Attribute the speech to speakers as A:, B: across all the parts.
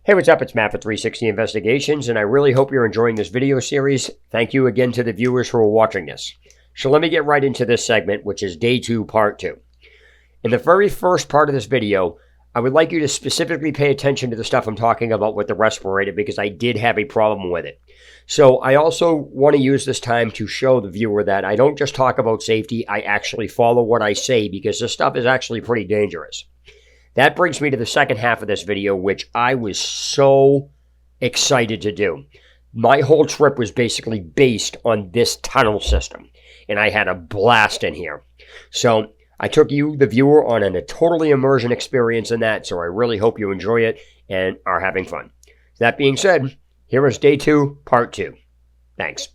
A: Hey, what's up? It's Matt for 360 Investigations, and I really hope you're enjoying this video series. Thank you again to the viewers who are watching this. So let me get right into this segment, which is Day 2, Part 2. In the very first part of this video, I would like you to specifically pay attention to the stuff I'm talking about with the respirator because I did have a problem with it. So I also want to use this time to show the viewer that I don't just talk about safety, I actually follow what I say because this stuff is actually pretty dangerous. That brings me to the second half of this video, which I was so excited to do. My whole trip was basically based on this tunnel system, and I had a blast in here. So I took you, the viewer, on a totally immersion experience in that, so I really hope you enjoy it and are having fun. That being said, here is Day 2, Part 2. Thanks.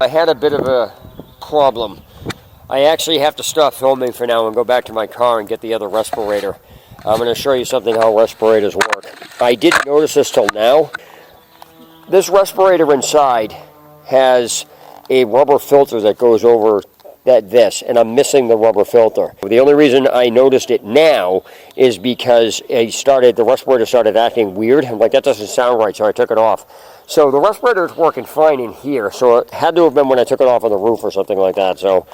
A: I had a bit of a problem. I actually have to stop filming for now and go back to my car and get the other respirator. I'm going to show you something how respirators work. I didn't notice this till now. This respirator inside has a rubber filter that goes over and I'm missing the rubber filter. The only reason I noticed it now is because the respirator started acting weird. I'm like, that doesn't sound right, so I took it off. So the respirator is working fine in here, so it had to have been when I took it off on the roof or something like that. So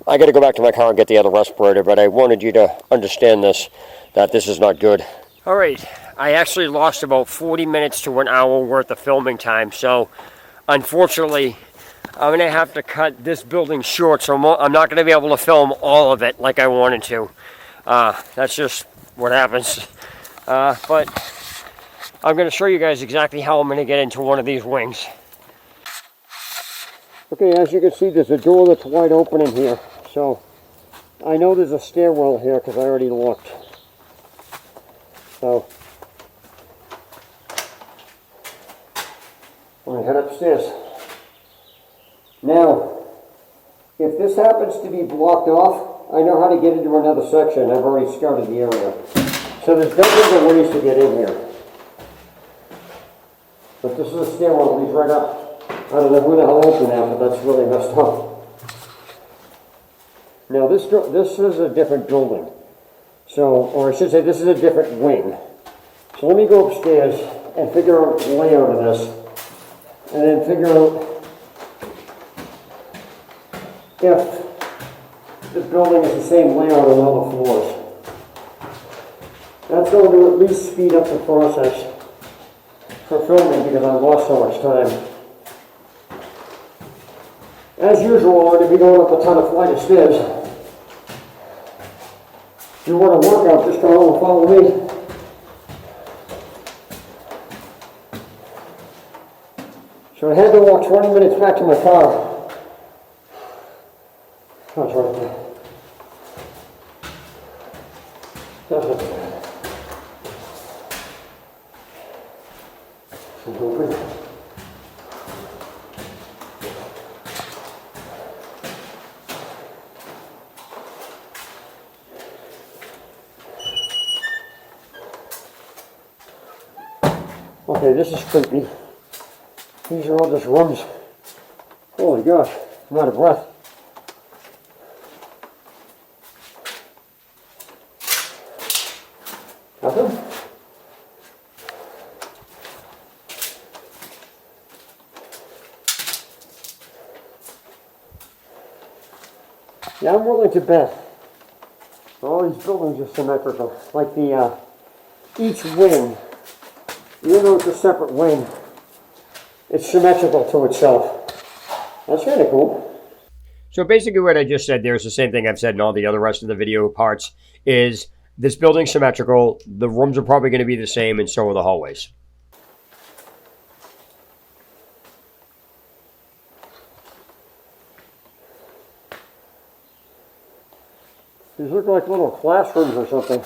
A: I got to go back to my car and get the other respirator, but I wanted you to understand that this is not good. All right, I actually lost about 40 minutes to an hour worth of filming time, so unfortunately, I'm going to have to cut this building short, so I'm not going to be able to film all of it like I wanted to. That's just what happens. But I'm going to show you guys exactly how I'm going to get into one of these wings. Okay, as you can see, there's a door that's wide open in here. So I know there's a stairwell here because I already looked. So I'm going to head upstairs. Now, if this happens to be blocked off, I know how to get into another section. I've already scouted the area. So there's dozens of ways to get in here. But this is a stairwell that leads right up. I don't know who the hell opened that, but that's really messed up. Now this is a different building. Or I should say this is a different wing. So let me go upstairs and figure out the layout of this. And then figure out if the building is the same layout on all the floors. That's going to at least speed up the process for filming because I've lost so much time. As usual, I'm going to be going up a ton of flight of stairs. If you want a workout, just come over and follow me. So I had to walk 20 minutes back to my car. That's right there. That's it. Okay, this is creepy. These are all just rooms. Holy gosh, I'm out of breath. Nothing? Yeah, I'm willing to bet all these buildings are symmetrical. Like each wing, even though it's a separate wing, it's symmetrical to itself. That's kind of cool. So basically what I just said there is the same thing I've said in all the other rest of the video parts, is this building's symmetrical, the rooms are probably going to be the same, and so are the hallways. These look like little classrooms or something.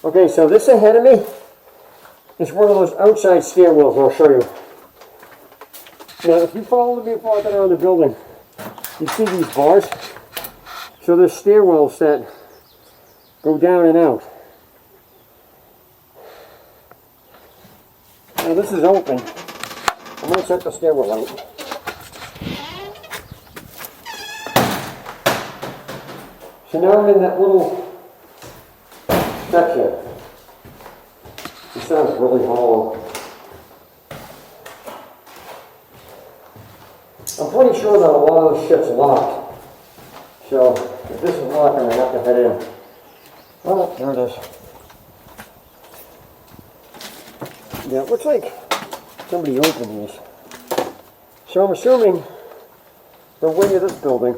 A: Okay, so this ahead of me is one of those outside stairwells I'll show you. Now, if you follow me farther around the building, you see these bars? So there's stairwells that go down and out. Now this is open. I'm going to check the stairwell out. So now I'm in that little section. It sounds really hollow. I'm pretty sure that a lot of this shit's locked. So if this is locked, I'm going to have to head in. Oh, there it is. Yeah, it looks like somebody opened these. So I'm assuming the wing of this building.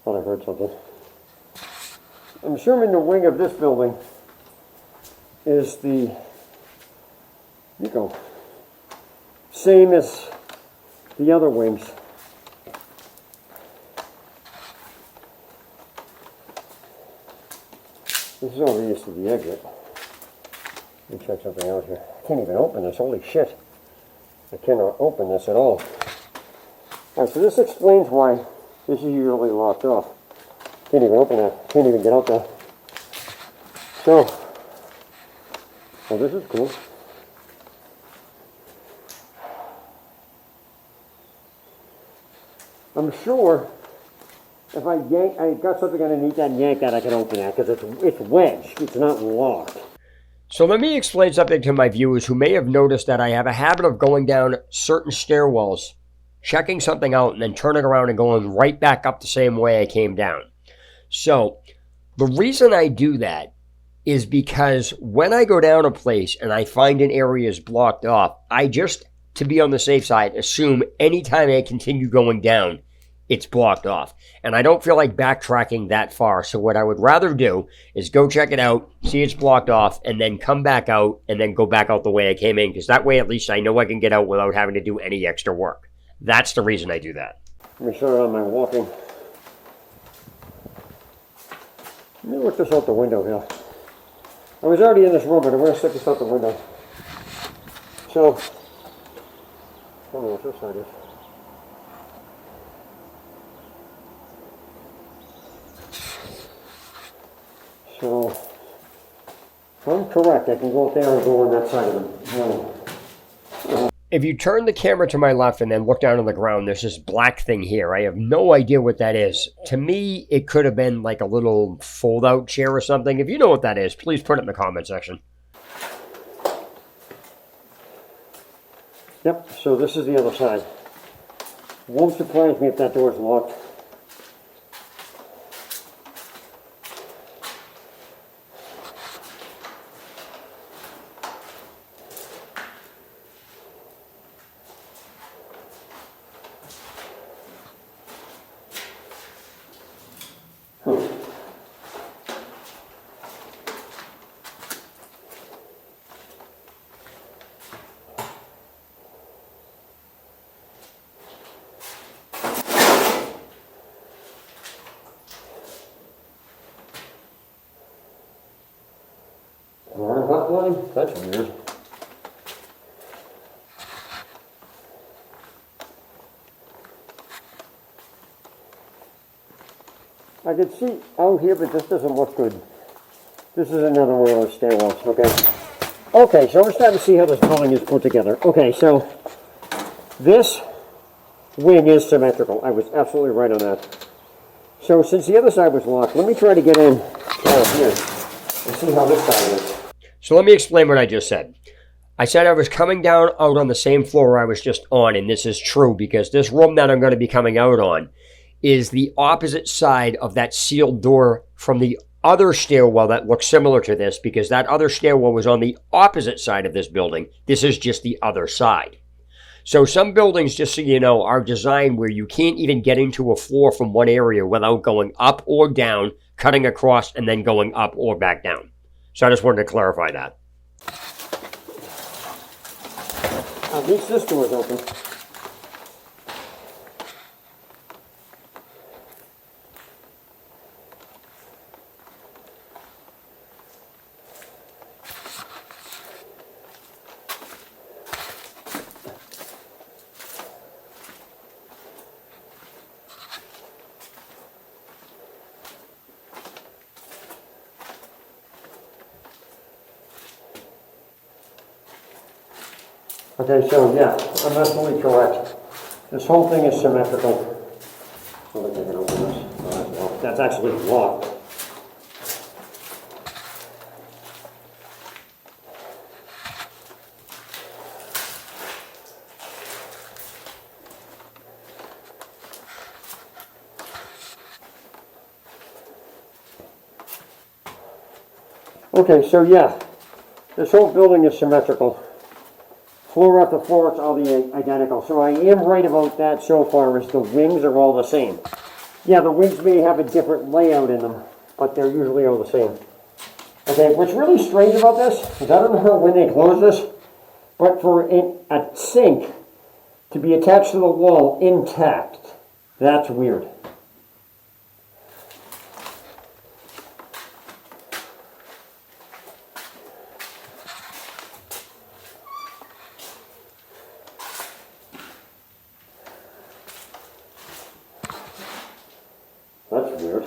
A: Thought I heard something. I'm assuming the wing of this building is the, same as the other wings. This is obvious to the exit. Let me check something out here. I can't even open this, holy shit. I cannot open this at all. Alright, so this explains why this is usually locked off. Can't even open that. Can't even get out there. So, well, this is cool. I'm sure if I got something underneath that and yank that, I can open that because it's wedged. It's not locked. So let me explain something to my viewers who may have noticed that I have a habit of going down certain stairwells, checking something out, and then turning around and going right back up the same way I came down. So the reason I do that is because when I go down a place and I find an area is blocked off, I just, to be on the safe side, assume anytime I continue going down, it's blocked off. And I don't feel like backtracking that far. So what I would rather do is go check it out, see it's blocked off, and then come back out and then go back out the way I came in. Because that way at least I know I can get out without having to do any extra work. That's the reason I do that. Let me show you on my walking. Let me look this out the window here. I was already in this room, but I'm going to stick this out the window. So, I don't know what this side is. So, if I'm correct, I can go up there and go on that side of the room. If you turn the camera to my left and then look down on the ground, there's this black thing here. I have no idea what that is. To me, it could have been like a little fold-out chair or something. If you know what that is, please put it in the comment section. Yep, so this is the other side. Won't surprise me if that door is locked. Hotline? That's weird. I can see out here, but this doesn't look good. This is another one of those stairwells, okay? Okay, so we're starting to see how this building is put together. Okay, so this wing is symmetrical. I was absolutely right on that. So since the other side was locked, let me try to get in down here and see how this side is. So let me explain what I just said. I said I was coming down out on the same floor I was just on, and this is true because this room that I'm going to be coming out on is the opposite side of that sealed door from the other stairwell that looks similar to this, because that other stairwell was on the opposite side of this building. This is just the other side. So some buildings, just so you know, are designed where you can't even get into a floor from one area without going up or down, cutting across, and then going up or back down. So I just wanted to clarify that. At least this door is open. Okay, so yeah, I'm absolutely correct. This whole thing is symmetrical. Let me take it open this. All right, well, that's actually locked. Okay, so yeah, this whole building is symmetrical. Floor after floor, it's all identical. So I am right about that so far, as the wings are all the same. Yeah, the wings may have a different layout in them, but they're usually all the same. Okay, what's really strange about this is I don't know when they close this, but for a sink to be attached to the wall intact, that's weird. That's weird.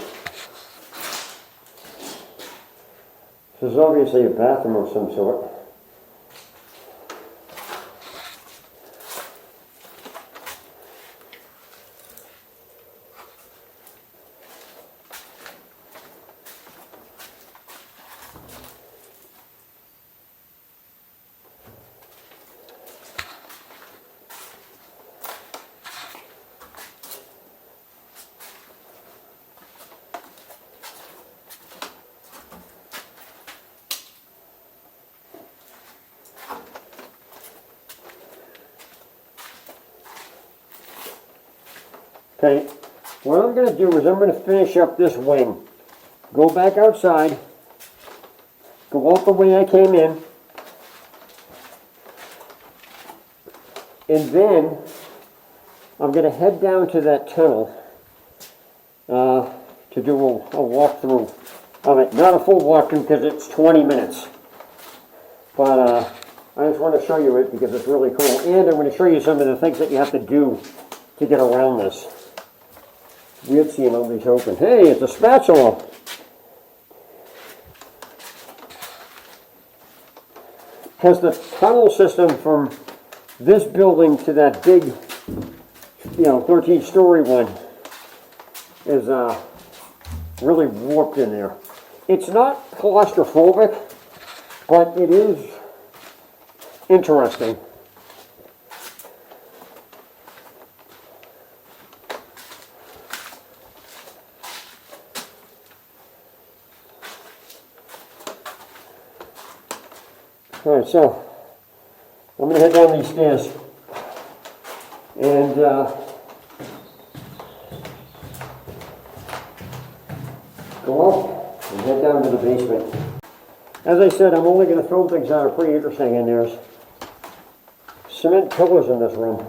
A: This is obviously a bathroom of some sort. Okay, what I'm going to do is I'm going to finish up this wing. Go back outside. Go out the way I came in. And then I'm going to head down to that tunnel to do a walkthrough of it. Not a full walkthrough because it's 20 minutes. But I just want to show you it because it's really cool. And I'm going to show you some of the things that you have to do to get around this. Weird seeing all these open. Hey, it's a spatula. Because the tunnel system from this building to that big, 13-story one is really warped in there. It's not claustrophobic, but it is interesting. All right, so I'm going to head down these stairs and go up and head down to the basement. As I said, I'm only going to film things that are pretty interesting, and there's cement pillars in this room.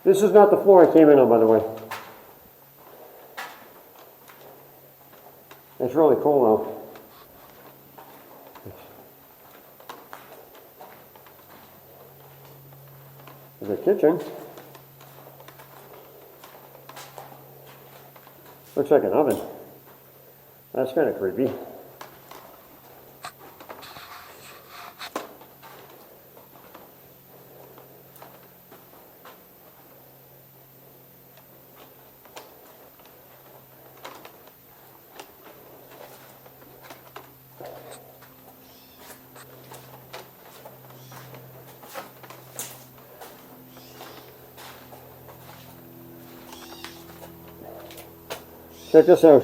A: This is not the floor I came in on, by the way. It's really cool though. There's a kitchen. Looks like an oven. That's kind of creepy. Check this out.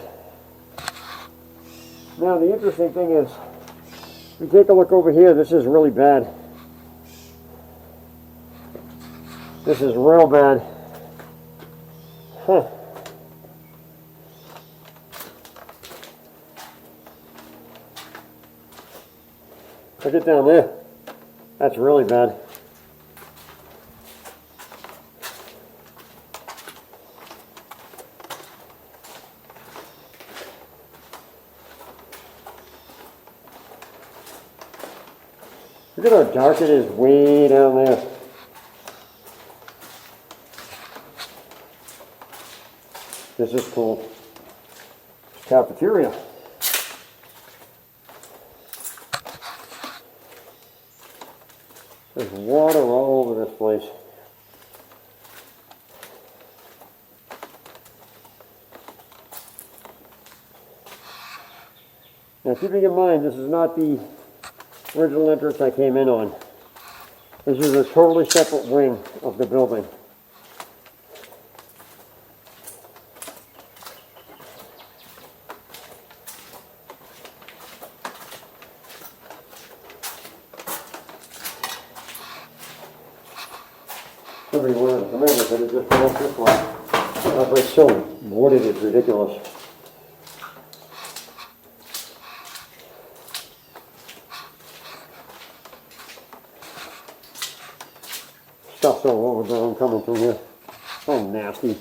A: Now the interesting thing is, if you take a look over here, this is really bad. This is real bad. Huh. Look it down there. That's really bad. Look at how dark it is way down there. This is cool. Cafeteria. There's water all over this place. Now keeping in mind, this is not the original entrance I came in on. This is a totally separate wing of the building. Somebody wanted to come in, but it just went up this way. That place so wooded, it's ridiculous. Stuff's all over ground coming through here. So nasty.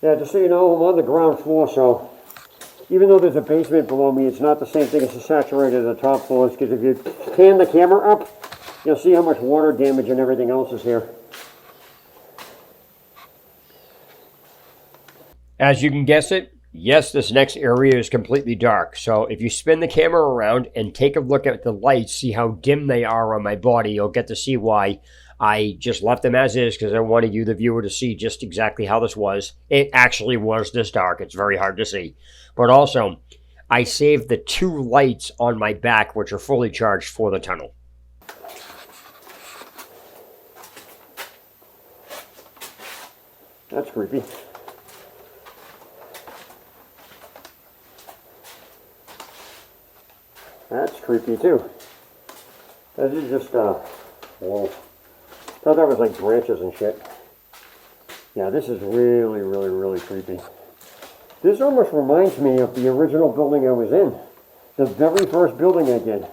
A: Yeah, just so you know, I'm on the ground floor, so even though there's a basement below me, it's not the same thing as the saturated at the top floors, because if you pan the camera up, you'll see how much water damage and everything else is here. As you can guess it, yes, this next area is completely dark. So if you spin the camera around and take a look at the lights, see how dim they are on my body, you'll get to see why I just left them as is, because I wanted you, the viewer, to see just exactly how this was. It actually was this dark. It's very hard to see. But also, I saved the 2 lights on my back, which are fully charged for the tunnel. That's creepy. That's creepy too. This is just, whoa. I thought that was like branches and shit. Yeah, this is really, really, really creepy. This almost reminds me of the original building I was in. The very first building I did.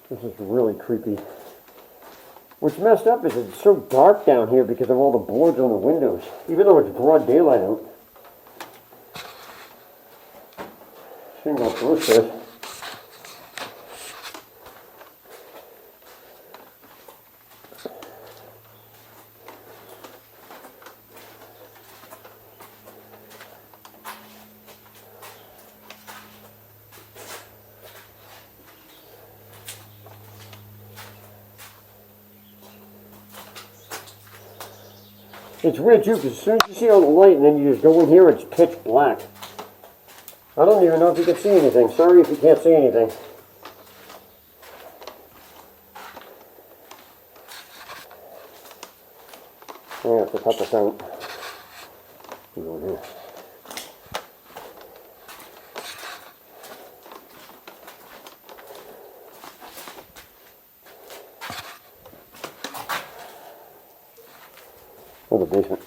A: This is really creepy. What's messed up is it's so dark down here because of all the boards on the windows. Even though it's broad daylight out. Single process. It's weird too, because as soon as you see all the light and then you just go in here, it's pitch black. I don't even know if you can see anything. Sorry if you can't see anything. I have to cut this out. Go here. Oh, the basement.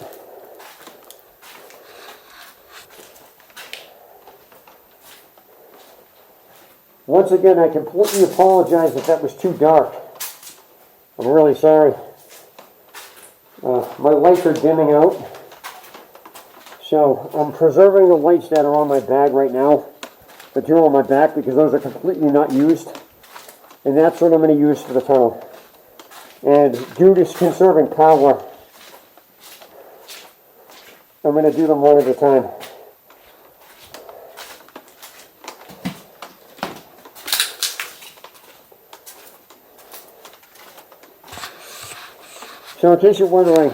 A: Once again, I completely apologize if that was too dark. I'm really sorry. My lights are dimming out. So I'm preserving the lights that are on my bag right now. The 2 on my back, because those are completely not used. And that's what I'm going to use for the tunnel. And due to conserving power, I'm going to do them one at a time. So in case you're wondering,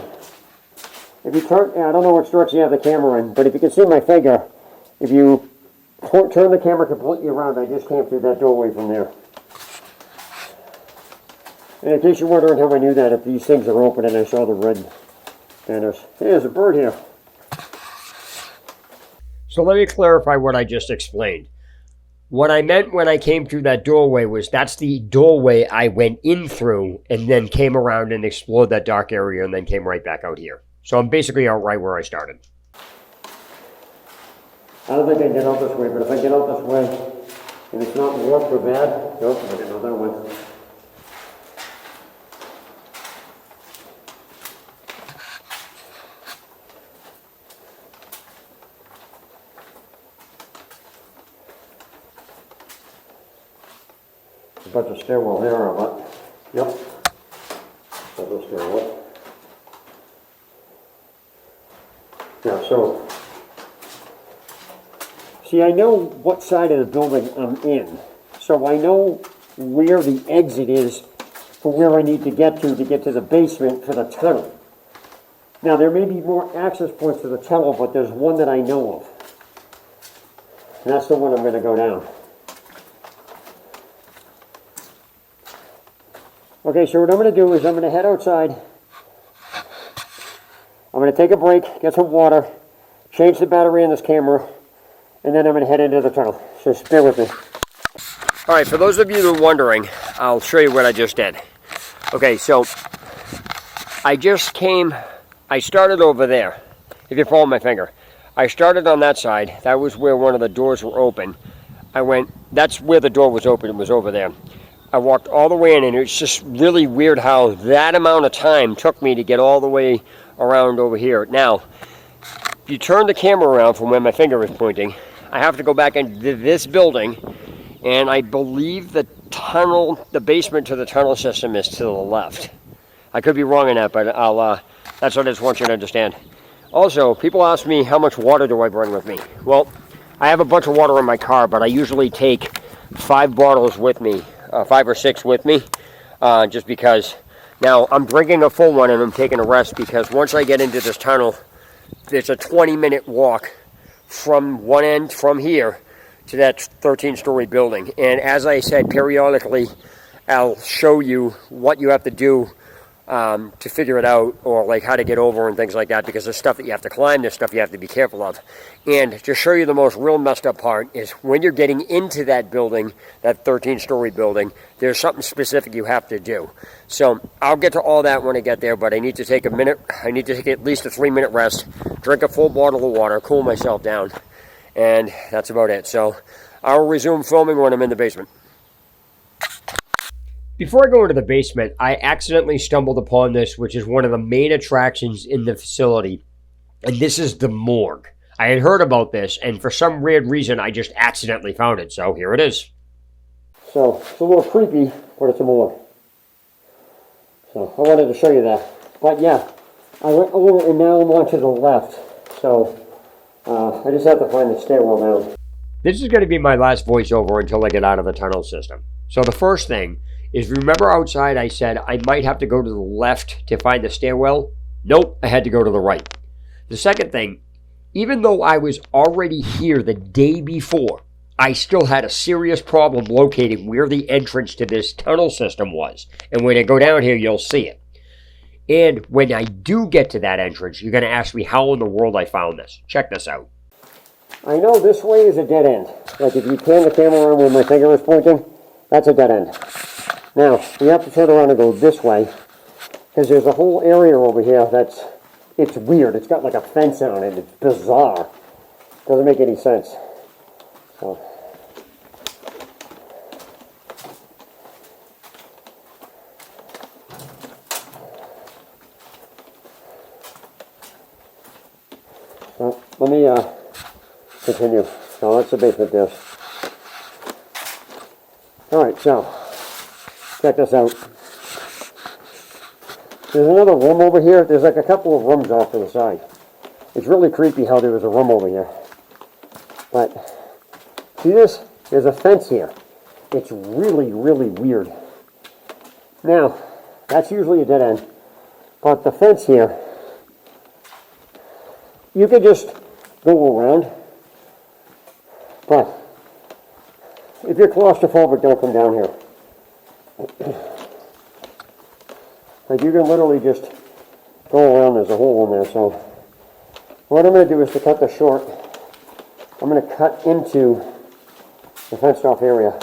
A: if you turn, I don't know what direction you have the camera in, but if you can see my finger, if you turn the camera completely around, I just came through that doorway from there. And in case you're wondering how I knew that, if these things are open and I saw the red banners. Hey, there's a bird here. So let me clarify what I just explained. What I meant when I came through that doorway was that's the doorway I went in through and then came around and explored that dark area and then came right back out here. So I'm basically out right where I started. I don't think I can get out this way, but if I get out this way and it's not warped or bad, nope, I didn't know that one. A bunch of stairwell there, or what? Yep. That's a stairwell. Yeah, so See, I know what side of the building I'm in, so I know where the exit is for where I need to get to the basement for the tunnel. Now, there may be more access points to the tunnel, but there's one that I know of. And that's the one I'm going to go down. Okay, so what I'm going to do is I'm going to head outside. I'm going to take a break, get some water, change the battery in this camera, and then I'm going to head into the tunnel. So bear with me. All right, for those of you that are wondering, I'll show you what I just did. Okay, so I started over there, if you follow my finger. I started on that side. That was where one of the doors were open. That's where the door was open, it was over there. I walked all the way in, and it's just really weird how that amount of time took me to get all the way around over here. Now, if you turn the camera around from where my finger is pointing, I have to go back into this building, and I believe the basement to the tunnel system is to the left. I could be wrong on that, but that's what I just want you to understand. Also, people ask me how much water do I bring with me. Well, I have a bunch of water in my car, but I usually take 5 bottles with me, 5 or 6 with me, just because. Now, I'm drinking a full one and I'm taking a rest because once I get into this tunnel, there's a 20-minute walk from one end, from here, to that 13-story building. And as I said, periodically, I'll show you what you have to do to figure it out, or like how to get over and things like that, because there's stuff that you have to climb, there's stuff you have to be careful of. And to show you the most real messed up part is when you're getting into that building, that 13-story building, there's something specific you have to do. So I'll get to all that when I get there, but I need to take a minute. I need to take at least a 3-minute rest, drink a full bottle of water, cool myself down, and that's about it. So I'll resume filming when I'm in the basement. Before I go into the basement, I accidentally stumbled upon this, which is one of the main attractions in the facility, and this is the morgue. I had heard about this, and for some weird reason, I just accidentally found it, so here it is. So, it's a little creepy, but it's a morgue. So, I wanted to show you that. But yeah, I went a little, and now I'm on to the left, so I just have to find the stairwell down. This is going to be my last voiceover until I get out of the tunnel system. So the first thing is, remember outside I said I might have to go to the left to find the stairwell? Nope, I had to go to the right. The second thing, even though I was already here the day before, I still had a serious problem locating where the entrance to this tunnel system was. And when I go down here, you'll see it. And when I do get to that entrance, you're going to ask me how in the world I found this. Check this out. I know this way is a dead end. Like if you turn the camera around where my finger is pointing, that's a dead end. Now, we have to turn around and go this way, because there's a whole area over here it's weird. It's got like a fence on it. It's bizarre. Doesn't make any sense. So. So, let me continue. So that's the basement there. Alright, so check this out. There's another room over here. There's like a couple of rooms off to the side. It's really creepy how there was a room over here. But, see this? There's a fence here. It's really, really weird. Now, that's usually a dead end. But the fence here, you could just go around. But, if you're claustrophobic, don't come down here. Like you can literally just go around, there's a hole in there. So what I'm going to do is, to cut this short, I'm going to cut into the fenced off area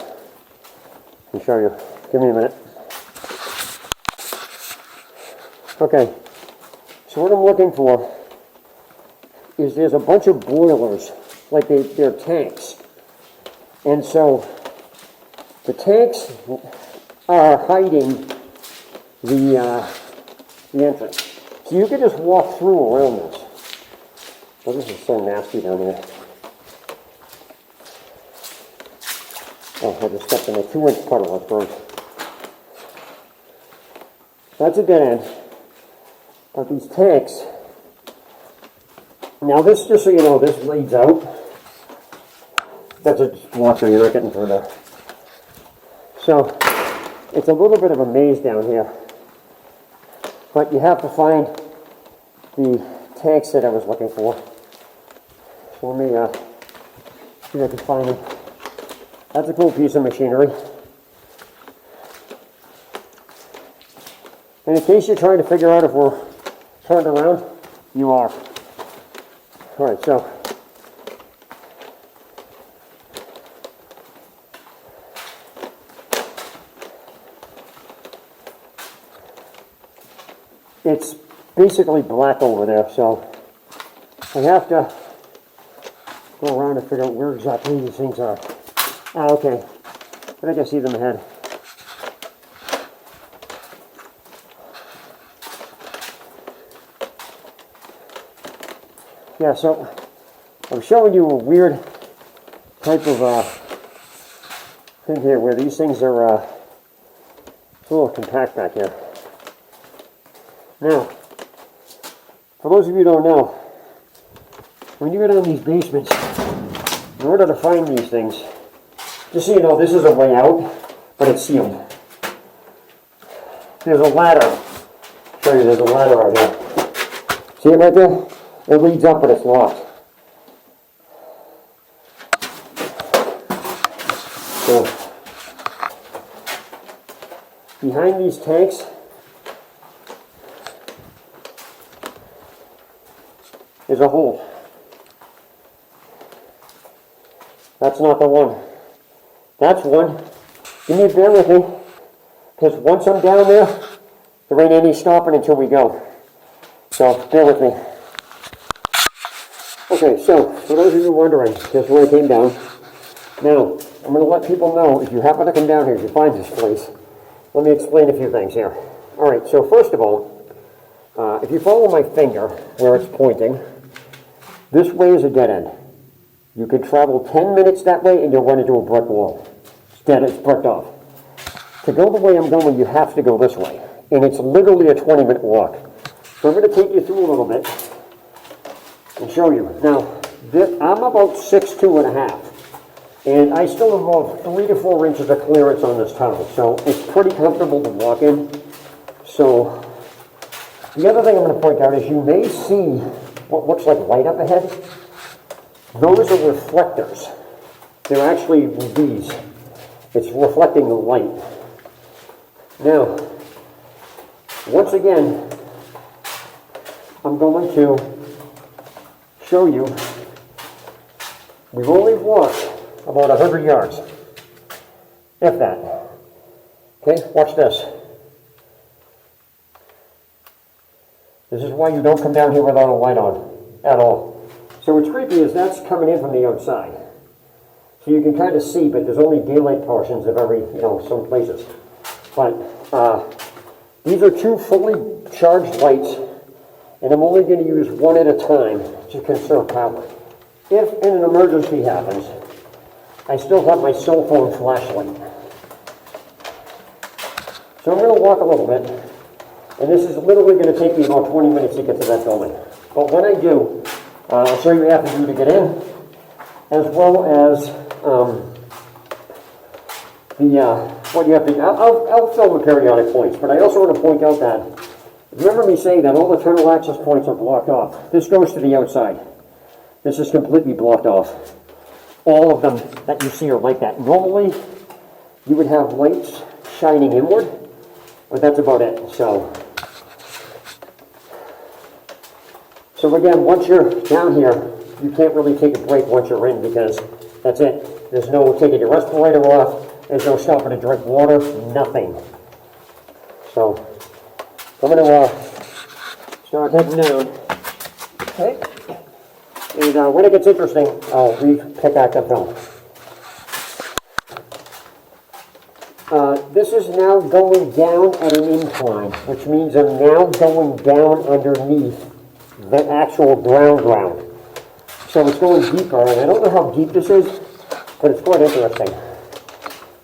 A: and show you. Give me a minute. Okay, so what I'm looking for is there's a bunch of boilers, like they're tanks. And so the tanks are hiding the entrance. So you can just walk through around this. Oh, this is so nasty down here. Oh, I just stepped in a 2-inch puddle, that's gross. That's a dead end. But these tanks, now this, just so you know, this leads out. That's a block, so you're not getting through there. So, it's a little bit of a maze down here. But you have to find the tanks that I was looking for. So let me see if I can find them. That's a cool piece of machinery. And in case you're trying to figure out if we're turned around, you are. Alright, so it's basically black over there, so I have to go around and figure out where exactly these things are. Ah, okay. I think I see them ahead. Yeah, so I'm showing you a weird type of thing here where these things are it's a little compact back here. Now, for those of you who don't know, when you go down these basements, in order to find these things, just so you know, this is a way out, but it's sealed. There's a ladder. I'll show you, there's a ladder out here. See it right there? It leads up, but it's locked. So, behind these tanks is a hole. That's not the one. That's one. You need to bear with me, because once I'm down there, there ain't any stopping until we go. So, bear with me. Okay, so, for those of you wondering, this is where I came down. Now, I'm going to let people know, if you happen to come down here, if you find this place, let me explain a few things here. Alright, so first of all, if you follow my finger, where it's pointing, this way is a dead end. You can travel 10 minutes that way and you'll run into a brick wall. It's dead, it's bricked off. To go the way I'm going, you have to go this way. And it's literally a 20-minute walk. So I'm going to take you through a little bit and show you. Now, I'm about 6'2" and a half. And I still have about 3 to 4 inches of clearance on this tunnel. So it's pretty comfortable to walk in. So the other thing I'm going to point out is you may see what looks like light up ahead. Those are reflectors. They're actually these. It's reflecting the light. Now, once again, I'm going to show you, we've only walked about 100 yards, if that. Okay, watch this. This is why you don't come down here without a light on, at all. So what's creepy is that's coming in from the outside. So you can kind of see, but there's only daylight portions of every, some places. But these are 2 fully charged lights, and I'm only going to use one at a time to conserve power. If an emergency happens, I still have my cell phone flashlight. So I'm going to walk a little bit, and this is literally going to take me about 20 minutes to get to that building. But when I do, I'll show you what you have to do to get in, as well as what you have to do. I'll film the periodic points, but I also want to point out that, remember me saying that all the tunnel access points are blocked off. This goes to the outside. This is completely blocked off. All of them that you see are like that. Normally, you would have lights shining inward, but that's about it. So again, once you're down here, you can't really take a break once you're in, because that's it. There's no taking your respirator off. There's no stopping to drink water. Nothing. So I'm going to start heading down. Okay. And when it gets interesting, I'll pick back up film. This is now going down at an incline, which means I'm now going down underneath the actual ground. So it's going deeper, and I don't know how deep this is, but it's quite interesting.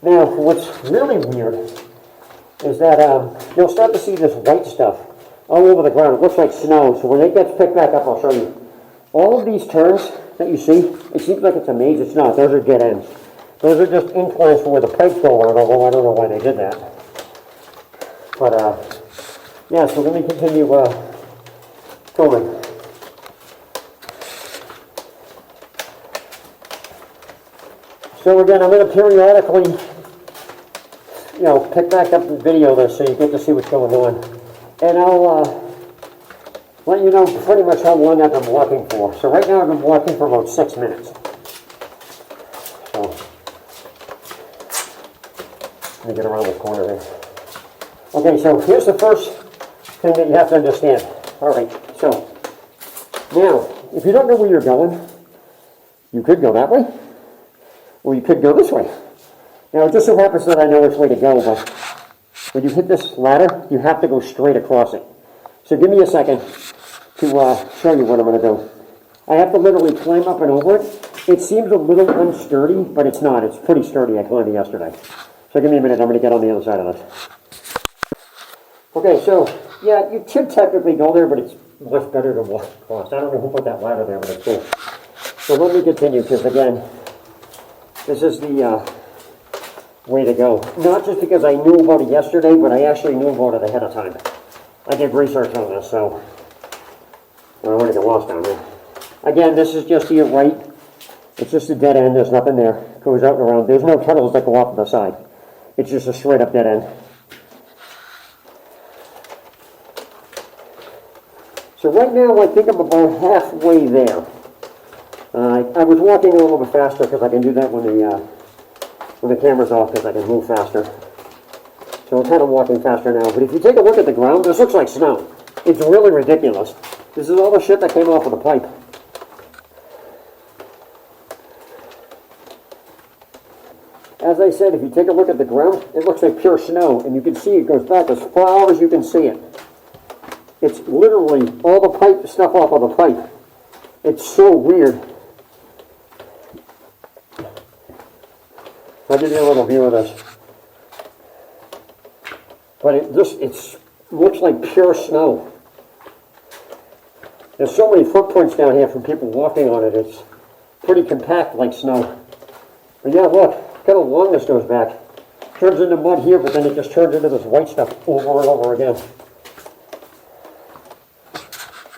A: Now, what's really weird is that you'll start to see this white stuff all over the ground. It looks like snow, so when it gets picked back up, I'll show you. All of these turns that you see, it seems like it's a maze. It's not. Those are dead ends. Those are just inclines for where the pipes go around, although I don't know why they did that. But, yeah, so let me continue filming. So again, I'm going to periodically, pick back up and video this so you get to see what's going on. And I'll let you know pretty much how long I've been walking for. So right now I've been walking for about 6 minutes. So, let me get around the corner here. Okay, so here's the first thing that you have to understand. All right, so now, if you don't know where you're going, you could go that way, or you could go this way. Now, it just so happens that I know which way to go, but when you hit this ladder, you have to go straight across it. So give me a second to show you what I'm going to do. I have to literally climb up and over it. It seems a little unsturdy, but it's not. It's pretty sturdy. I climbed it yesterday. So give me a minute. I'm going to get on the other side of this. Okay, so, yeah, you could technically go there, but it's much better to walk across. I don't know who put that ladder there, but it's cool. So let me continue, because again, this is the way to go. Not just because I knew about it yesterday, but I actually knew about it ahead of time. I did research on this, so I don't want to get lost down there. Again, this is just to your right. It's just a dead end. There's nothing there. It goes out and around. There's no tunnels that go off to the side. It's just a straight up dead end. So right now, I think I'm about halfway there. I was walking a little bit faster because I can do that when the camera's off, because I can move faster. So I'm kind of walking faster now. But if you take a look at the ground, this looks like snow. It's really ridiculous. This is all the shit that came off of the pipe. As I said, if you take a look at the ground, it looks like pure snow, and you can see it goes back as far as you can see it. It's literally all the pipe stuff off of the pipe. It's so weird. I'll give you a little view of this. But it looks like pure snow. There's so many footprints down here from people walking on it. It's pretty compact like snow. But yeah, look, kind of long this goes back. Turns into mud here, but then it just turns into this white stuff over and over again.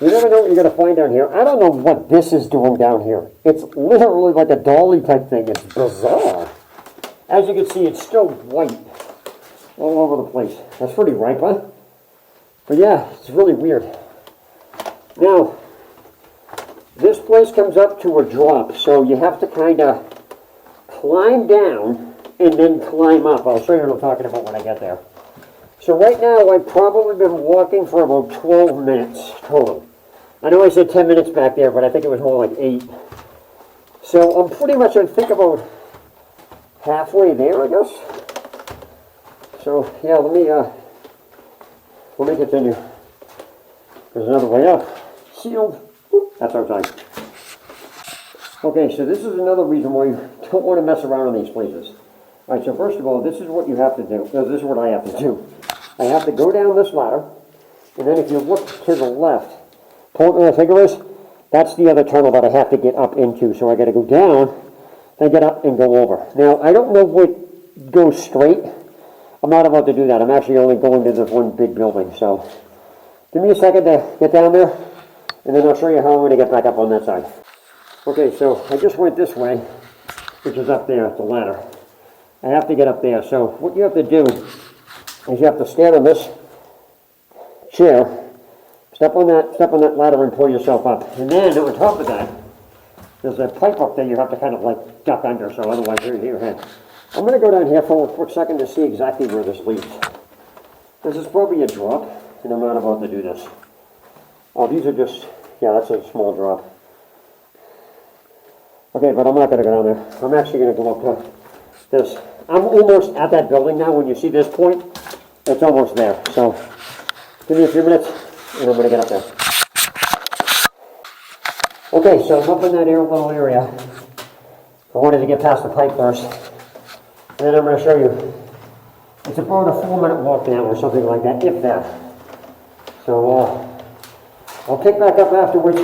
A: You never know what you're going to find down here. I don't know what this is doing down here. It's literally like a dolly type thing. It's bizarre. As you can see, it's still white all over the place. That's pretty ripe, huh? But yeah, it's really weird. Now, this place comes up to a drop, so you have to kind of climb down and then climb up. I'll show you what I'm talking about when I get there. So right now, I've probably been walking for about 12 minutes total. I know I said 10 minutes back there, but I think it was more like 8. So I'm pretty much, I think, about halfway there, I guess. So yeah, let me continue. There's another way up. Sealed. That's outside. Okay, so this is another reason why you don't want to mess around in these places. All right, so first of all, this is what you have to do. No, this is what I have to do. I have to go down this ladder, and then if you look to the left, point where my finger is, that's the other tunnel that I have to get up into. So I got to go down, then get up and go over. Now, I don't know what goes straight. I'm not about to do that. I'm actually only going to this one big building. So give me a second to get down there, and then I'll show you how I'm going to get back up on that side. Okay, so I just went this way, which is up there at the ladder. I have to get up there. So what you have to do is you have to stand on this chair, step on that ladder and pull yourself up. And then on top of that, there's a pipe up there you have to kind of like duck under, so otherwise you're in your head. I'm going to go down here for a quick second to see exactly where this leads. This is probably a drop, and I'm not about to do this. Oh, these are just, yeah, that's a small drop. Okay, but I'm not going to go down there. I'm actually going to go up to this. I'm almost at that building now. When you see this point, it's almost there. So give me a few minutes, and I'm going to get up there. Okay, so I'm up in that little area. I wanted to get past the pipe first. And then I'm going to show you. It's about a 4-minute walk down or something like that, if that. So I'll pick back up afterwards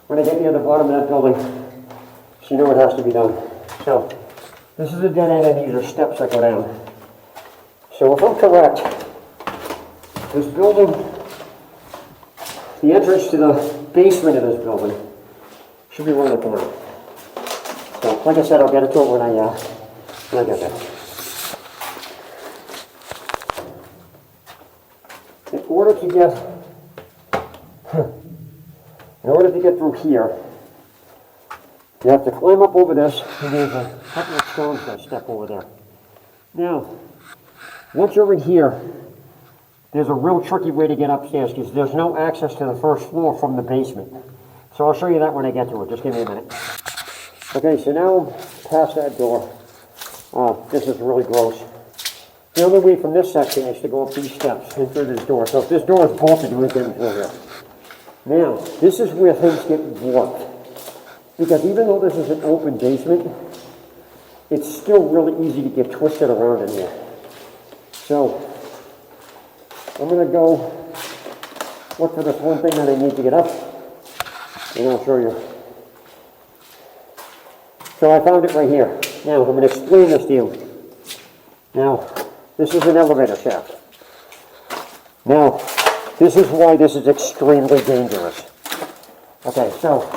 A: when I get near the bottom of that building. you know what has to be done. So, this is a dead end and these are steps that go down. So if I'm correct, this building, the entrance to the basement of this building should be around the corner. So, like I said, I'll get it to it when I get there. In order to get through here, you have to climb up over this, and there's a couple of stones that step over there. Now, once you're in here, there's a real tricky way to get upstairs because there's no access to the first floor from the basement. So I'll show you that when I get to it. Just give me a minute. Okay, so now I'm past that door. This is really gross. The only way from this section is to go up these steps and through this door. So if this door is bolted, you ain't getting through here. Now, this is where things get warped. Because even though this is an open basement, it's still really easy to get twisted around in here. So, I'm going to go look for this one thing that I need to get up, and I'll show you. So I found it right here. Now, I'm going to explain this to you. Now, this is an elevator shaft. Now, this is why this is extremely dangerous. Okay, so,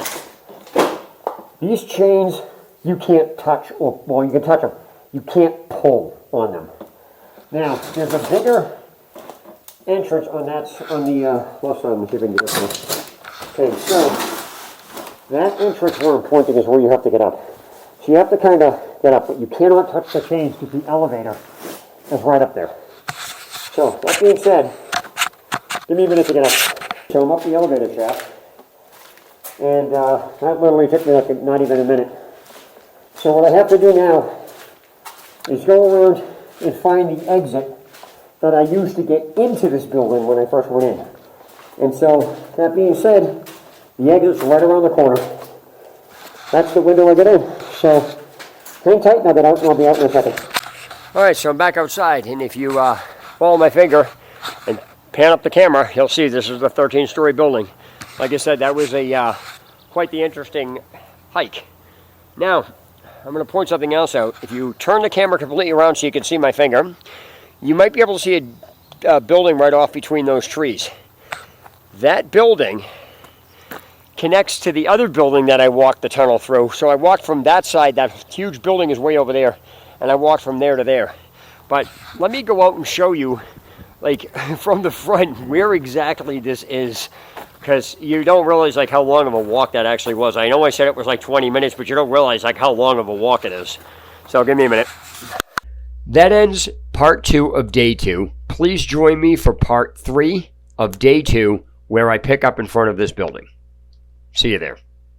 A: these chains, you can't touch, or, well, you can touch them. You can't pull on them. Now, there's a bigger entrance on that, on the left side. Let me see if I can get this one. Okay, so, that entrance where I'm pointing is where you have to get up. So you have to kind of get up, but you cannot touch the chains because the elevator is right up there. So, that being said, give me a minute to get up. So I'm up the elevator shaft. And that literally took me like not even a minute. So what I have to do now is go around and find the exit that I used to get into this building when I first went in. And so, that being said, the exit's right around the corner. That's the window I get in. So, hang tight and I'll get out and I'll be out in a second. Alright, so I'm back outside, and if you follow my finger and pan up the camera, you'll see this is the 13-story building. Like I said, that was a quite the interesting hike. Now, I'm going to point something else out. If you turn the camera completely around so you can see my finger, you might be able to see a building right off between those trees. That building connects to the other building that I walked the tunnel through. So I walked from that side, that huge building is way over there, and I walked from there to there. But let me go out and show you, like, from the front, where exactly this is. Because you don't realize like how long of a walk that actually was. I know I said it was like 20 minutes, but you don't realize like how long of a walk it is. So give me a minute. That ends part 2 of day 2. Please join me for part 3 of day 2, where I pick up in front of this building. See you there.